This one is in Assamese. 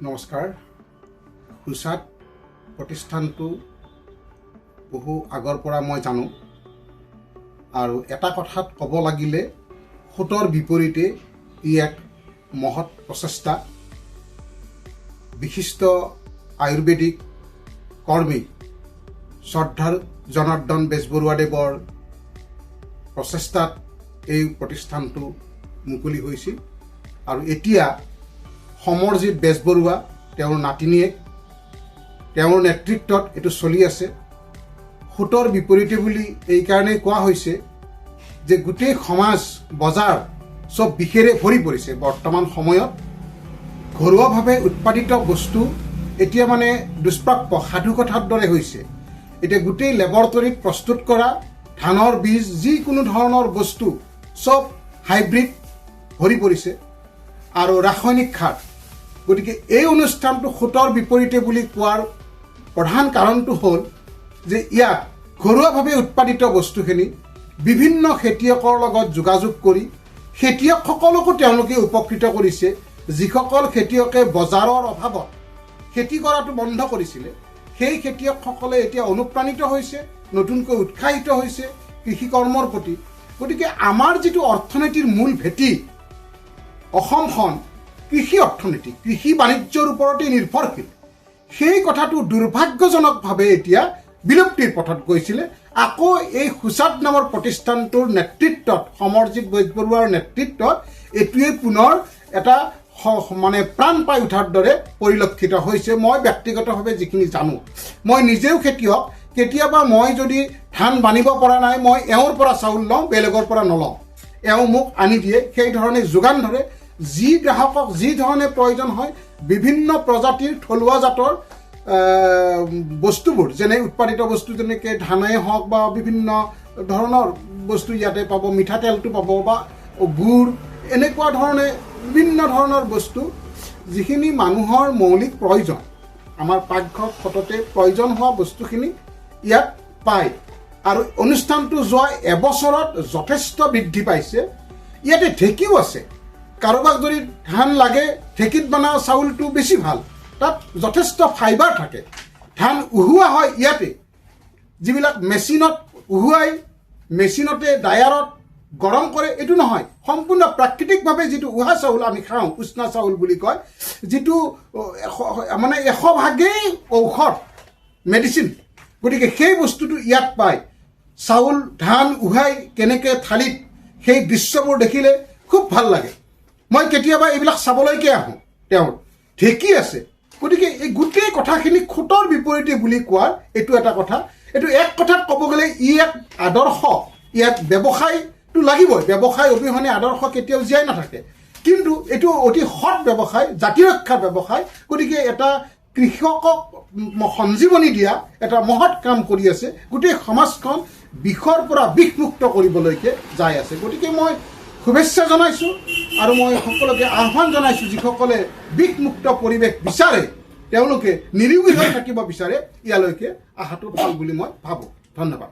নমস্কাৰ। সুচাত প্ৰতিষ্ঠানটো বহু আগৰ পৰা মই জানো আৰু এটা কথাত ক'ব লাগিলে সোঁতৰ বিপৰীতে ই এক মহৎ প্ৰচেষ্টা। বিশিষ্ট আয়ুৰ্বেদিক কৰ্মী শ্ৰদ্ধাৰ জনাৰ্দন বেজবৰুৱাদেৱৰ প্ৰচেষ্টাত এই প্ৰতিষ্ঠানটো মুকলি হৈছিল আৰু এতিয়া সমৰজিৎ বেজবৰুৱা তেওঁৰ নাতিনীয়েক তেওঁৰ নেতৃত্বত এইটো চলি আছে। সোঁতৰ বিপৰীতে বুলি এইকাৰণেই কোৱা হৈছে যে গোটেই সমাজ বজাৰ চব বিষেৰে ভৰি পৰিছে। বৰ্তমান সময়ত ঘৰুৱাভাৱে উৎপাদিত বস্তু এতিয়া মানে দুষ্প্ৰাপ্য সাধুকথাৰ দৰে হৈছে। এতিয়া গোটেই লেবৰেটৰীত প্ৰস্তুত কৰা ধানৰ বীজ যিকোনো ধৰণৰ বস্তু চব হাইব্ৰিড ভৰি পৰিছে আৰু ৰাসায়নিক সাৰ। গতিকে এই অনুষ্ঠানটো সোঁতৰ বিপৰীতে বুলি কোৱাৰ প্ৰধান কাৰণটো হ'ল যে ইয়াত ঘৰুৱাভাৱে উৎপাদিত বস্তুখিনি বিভিন্ন খেতিয়কৰ লগত যোগাযোগ কৰি খেতিয়কসকলকো তেওঁলোকে উপকৃত কৰিছে। যিসকল খেতিয়কে বজাৰৰ অভাৱত খেতি কৰাটো বন্ধ কৰিছিলে সেই খেতিয়কসকলে এতিয়া অনুপ্ৰাণিত হৈছে, নতুনকৈ উৎসাহিত হৈছে কৃষি কৰ্মৰ প্ৰতি। গতিকে আমাৰ যিটো অৰ্থনীতিৰ মূল ভেটি অসমখন কৃষি অৰ্থনীতি, কৃষি বাণিজ্যৰ ওপৰতেই নিৰ্ভৰশীল, সেই কথাটো দুৰ্ভাগ্যজনকভাৱে এতিয়া বিলুপ্তিৰ পথত গৈছিলে। আকৌ এই সুচাত নামৰ প্ৰতিষ্ঠানটোৰ নেতৃত্বত সমৰজিৎ বেজবৰুৱাৰ নেতৃত্বত এইটোৱে পুনৰ এটা মানে প্ৰাণ পাই উঠাৰ দৰে পৰিলক্ষিত হৈছে। মই ব্যক্তিগতভাৱে যিখিনি জানো, মই নিজেও খেতিয়ক। কেতিয়াবা মই যদি ধান বানিব পৰা নাই, মই এওঁৰ পৰা চাউল লওঁ, বেলেগৰ পৰা নলওঁ। এওঁ মোক আনি দিয়ে, সেই ধৰণে যোগান ধৰে। যি গ্ৰাহকক যি ধৰণে প্ৰয়োজন হয় বিভিন্ন প্ৰজাতিৰ থলুৱা জাতৰ বস্তুবোৰ, যেনে উৎপাদিত বস্তু যেনেকৈ ধানেই হওক বা বিভিন্ন ধৰণৰ বস্তু ইয়াতে পাব, মিঠাতেলটো পাব বা গুড়, এনেকুৱা ধৰণে বিভিন্ন ধৰণৰ বস্তু যিখিনি মানুহৰ মৌলিক প্ৰয়োজন, আমাৰ পাকঘৰত সততে প্ৰয়োজন হোৱা বস্তুখিনি ইয়াত পায়। আৰু অনুষ্ঠানটো যোৱা এবছৰত যথেষ্ট বৃদ্ধি পাইছে। ইয়াতে ঢেঁকীও আছে। কাৰোবাক যদি ধান লাগে ঢেঁকীত বনোৱা চাউলটো বেছি ভাল, তাত যথেষ্ট ফাইবাৰ থাকে। ধান উহোৱা হয় ইয়াতে, যিবিলাক মেচিনত উহুৱাই মেচিনতে ডায়াৰত গৰম কৰে, এইটো নহয়। সম্পূৰ্ণ প্ৰাকৃতিকভাৱে যিটো উহা চাউল আমি খাওঁ, উষ্ণা চাউল বুলি কয়, যিটো মানে 100% ঔষধ মেডিচিন। গতিকে সেই বস্তুটো ইয়াত পায়। চাউল ধান উহাই কেনেকৈ থালিত, সেই দৃশ্যবোৰ দেখিলে খুব ভাল লাগে। মই কেতিয়াবা এইবিলাক চাবলৈকে আহোঁ। তেওঁৰ ঢেঁকী আছে। গতিকে এই গোটেই কথাখিনি সোঁতৰ বিপৰীতে বুলি কোৱাৰ এইটো এটা কথা। এইটো এক কথাত ক'ব গ'লে ই এক আদৰ্শ। ইয়াত ব্যৱসায়টো লাগিবই। ব্যৱসায় অবিহনে আদৰ্শ কেতিয়াও জীয়াই নাথাকে। কিন্তু এইটো অতি সৎ ব্যৱসায়, জাতিৰক্ষাৰ ব্যৱসায়। গতিকে এটা কৃষকক সঞ্জীৱনী দিয়া এটা মহৎ কাম কৰি আছে। গোটেই সমাজখন বিষৰ পৰা বিষমুক্ত কৰিবলৈকে যাই আছে। গতিকে মই শুভেচ্ছা জনাইছোঁ আৰু মই সকলোকে আহ্বান জনাইছোঁ, যিসকলে বিষমুক্ত পৰিৱেশ বিচাৰে, তেওঁলোকে নিৰোগী হৈ থাকিব বিচাৰে, ইয়ালৈকে অহাটো ভাল বুলি মই ভাবোঁ। ধন্যবাদ।